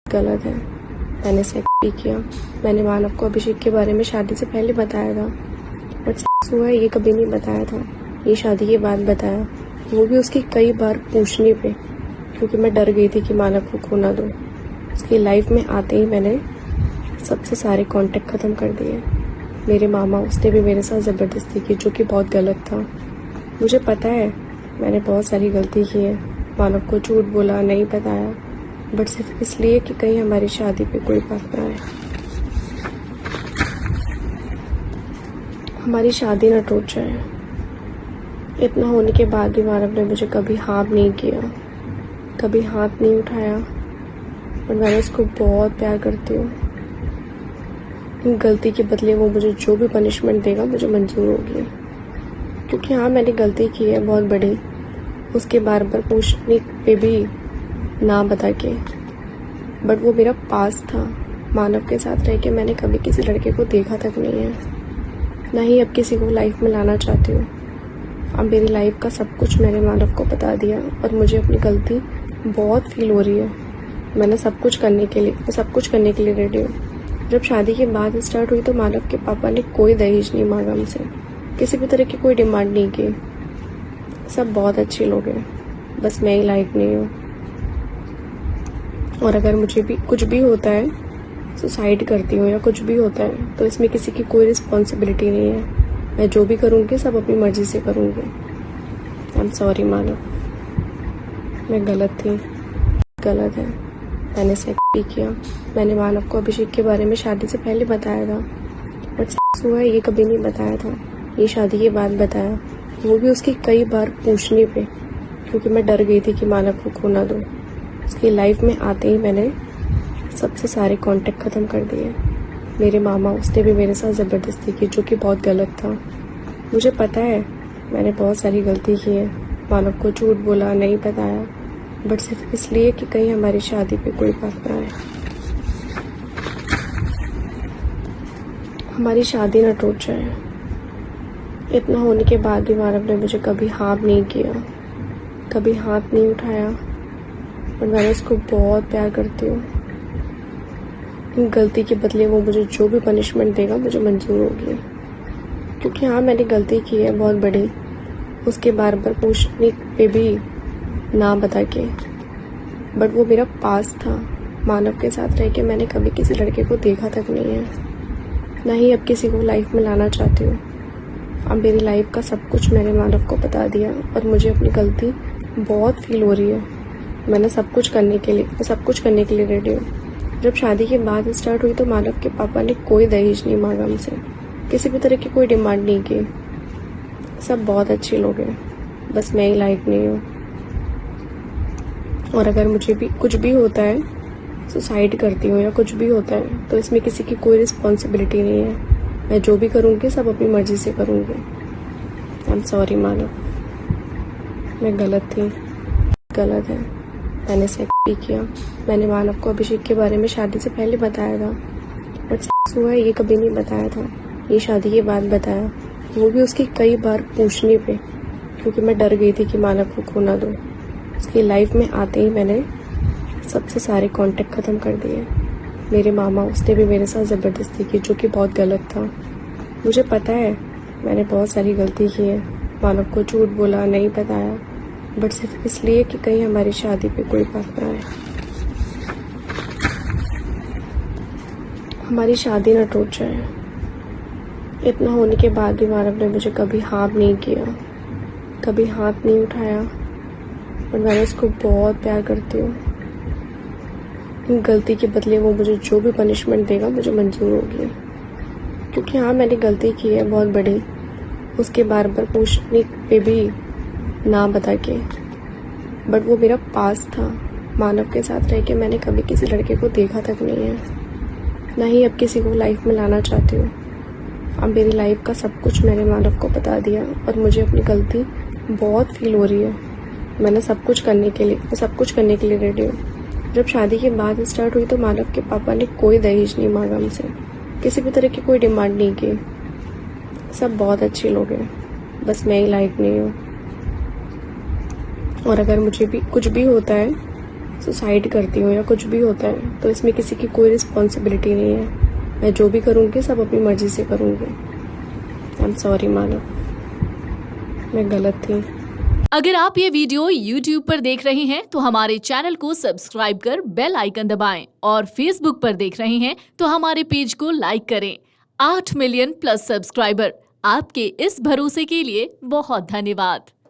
गलत है। मैंने सेक्स भी किया। मैंने मानव को अभिषेक के बारे में शादी से पहले बताया था, बट सेक्स हुआ है ये कभी नहीं बताया था। ये शादी के बाद बताया, वो भी उसकी कई बार पूछने पे, क्योंकि मैं डर गई थी कि मानव को खो ना दूँ। उसकी लाइफ में आते ही मैंने सबसे सारे कांटेक्ट ख़त्म कर दिए। मेरे मामा, उसने भी मेरे साथ ज़बरदस्ती की, जो कि बहुत गलत था। मुझे पता है मैंने बहुत सारी गलती की है। मानव को झूठ बोला, नहीं बताया, बट सिर्फ इसलिए कि कहीं हमारी शादी पे कोई बात ना आए, हमारी शादी न टूट जाए। इतना होने के बाद भी मानव ने मुझे कभी हाँ नहीं किया, कभी हाथ नहीं उठाया, और मैंने उसको बहुत प्यार करती हूँ। इन गलती के बदले वो मुझे जो भी पनिशमेंट देगा मुझे मंजूर होगी, क्योंकि हाँ मैंने गलती की है बहुत बड़ी, उसके बार बार पूछने पे भी ना बता के। बट वो मेरा पास था। मानव के साथ रह के मैंने कभी किसी लड़के को देखा तक नहीं है, ना ही अब किसी को लाइफ में लाना चाहती हूँ। अब मेरी लाइफ का सब कुछ मैंने मानव को बता दिया, और मुझे अपनी गलती बहुत फील हो रही है। मैं सब कुछ करने के लिए रेडी हूँ। जब शादी की बात स्टार्ट हुई तो मानव के पापा ने कोई दहेज नहीं मांगा मुझसे, किसी भी तरह की कोई डिमांड नहीं की। सब बहुत अच्छे लोग हैं, बस मैं ही लायक नहीं हूँ। और अगर मुझे भी कुछ भी होता है, सुसाइड करती हूँ या कुछ भी होता है, तो इसमें किसी की कोई रिस्पॉन्सिबिलिटी नहीं है। मैं जो भी करूँगी सब अपनी मर्जी से करूँगी। आई एम सॉरी मानव, मैं गलत थी। गलत है। मैंने सेक्स भी किया। मैंने मानव को अभिषेक के बारे में शादी से पहले बताया था, बट सेक्स हुआ है ये कभी नहीं बताया था। ये शादी के बाद बताया, वो भी उसकी कई बार पूछने पे, क्योंकि मैं डर गई थी कि मानव को खो ना दूँ। उसकी लाइफ में आते ही मैंने सबसे सारे कांटेक्ट ख़त्म कर दिए। मेरे मामा, उसने भी मेरे साथ ज़बरदस्ती की, जो कि बहुत गलत था। मुझे पता है मैंने बहुत सारी गलती की है। मानव को झूठ बोला, नहीं बताया, बट सिर्फ इसलिए कि कहीं हमारी शादी पे कोई बात ना आए, हमारी शादी न टूट जाए। इतना होने के बाद भी मानव ने मुझे कभी हाँ नहीं किया, कभी हाथ नहीं उठाया, और मैंने उसको बहुत प्यार करती हूँ। इन गलती के बदले वो मुझे जो भी पनिशमेंट देगा मुझे मंजूर होगी, क्योंकि हाँ मैंने गलती की है बहुत बड़ी, उसके बार बार पूछने पे भी ना बता के। बट वो मेरा पास था। मानव के साथ रह के मैंने कभी किसी लड़के को देखा तक नहीं है, ना ही अब किसी को लाइफ में लाना चाहती हूँ। अब मेरी लाइफ का सब कुछ मैंने मानव को बता दिया, और मुझे अपनी गलती बहुत फील हो रही है। मैंने सब कुछ करने के लिए रेडी हूँ। जब शादी की बात स्टार्ट हुई तो मानव के पापा ने कोई दहेज नहीं मांगा मुझसे, किसी भी तरह की कोई डिमांड नहीं की। सब बहुत अच्छे लोग हैं, बस मैं ही लायक नहीं हूँ। और अगर मुझे भी कुछ भी होता है, सुसाइड करती हूँ या कुछ भी होता है, तो इसमें किसी की कोई रिस्पॉन्सिबिलिटी नहीं है। मैं जो भी करूँगी सब अपनी मर्जी से करूँगी। आई एम सॉरी मानव, मैं गलत थी। गलत है। मैंने सेक्स भी किया। मैंने मानव को अभिषेक के बारे में शादी से पहले बताया था, बट सेक्स हुआ है ये कभी नहीं बताया था। ये शादी के बाद बताया, वो भी उसकी कई बार पूछने पे, क्योंकि मैं डर गई थी कि मानव को खो ना दूँ। उसकी लाइफ में आते ही मैंने सबसे सारे कांटेक्ट ख़त्म कर दिए। मेरे मामा, उसने भी मेरे साथ ज़बरदस्ती की, जो कि बहुत गलत था। मुझे पता है मैंने बहुत सारी गलती की है। मानव को झूठ बोला, नहीं बताया, बट सिर्फ इसलिए कि कहीं हमारी शादी पे कोई बात ना आए, हमारी शादी न टूट जाए। इतना होने के बाद भी मानव ने मुझे कभी हाँ नहीं किया, कभी हाथ नहीं उठाया, और मैंने उसको बहुत प्यार करती हूँ। इन गलती के बदले वो मुझे जो भी पनिशमेंट देगा मुझे मंजूर होगी, क्योंकि हाँ मैंने गलती की है बहुत बड़ी, उसके बार बार पूछने पे भी ना बता के। बट वो मेरा पास था। मानव के साथ रह के मैंने कभी किसी लड़के को देखा तक नहीं है, ना ही अब किसी को लाइफ में लाना चाहती हूँ। अब मेरी लाइफ का सब कुछ मैंने मानव को बता दिया, और मुझे अपनी गलती बहुत फील हो रही है। मैंने सब कुछ करने के लिए रेडी हूँ। जब शादी की बात स्टार्ट हुई तो मानव के पापा ने कोई दहेज नहीं मांगा मुझसे, किसी भी तरह की कोई डिमांड नहीं की। सब बहुत अच्छे लोग हैं, बस मैं ही लायक नहीं हूँ। और अगर मुझे भी कुछ भी होता है, सुसाइड करती हूँ या कुछ भी होता है तो इसमें किसी की कोई रिस्पॉन्सिबिलिटी नहीं है। मैं जो भी करूँगी सब अपनी मर्जी से करूँगी। आई एम सॉरी मानव, मैं गलत थी। अगर आप ये वीडियो YouTube पर देख रहे हैं तो हमारे चैनल को सब्सक्राइब कर बेल आइकन दबाएं और Facebook पर देख रहे हैं तो हमारे पेज को लाइक करें। 8 मिलियन प्लस सब्सक्राइबर, आपके इस भरोसे के लिए बहुत धन्यवाद।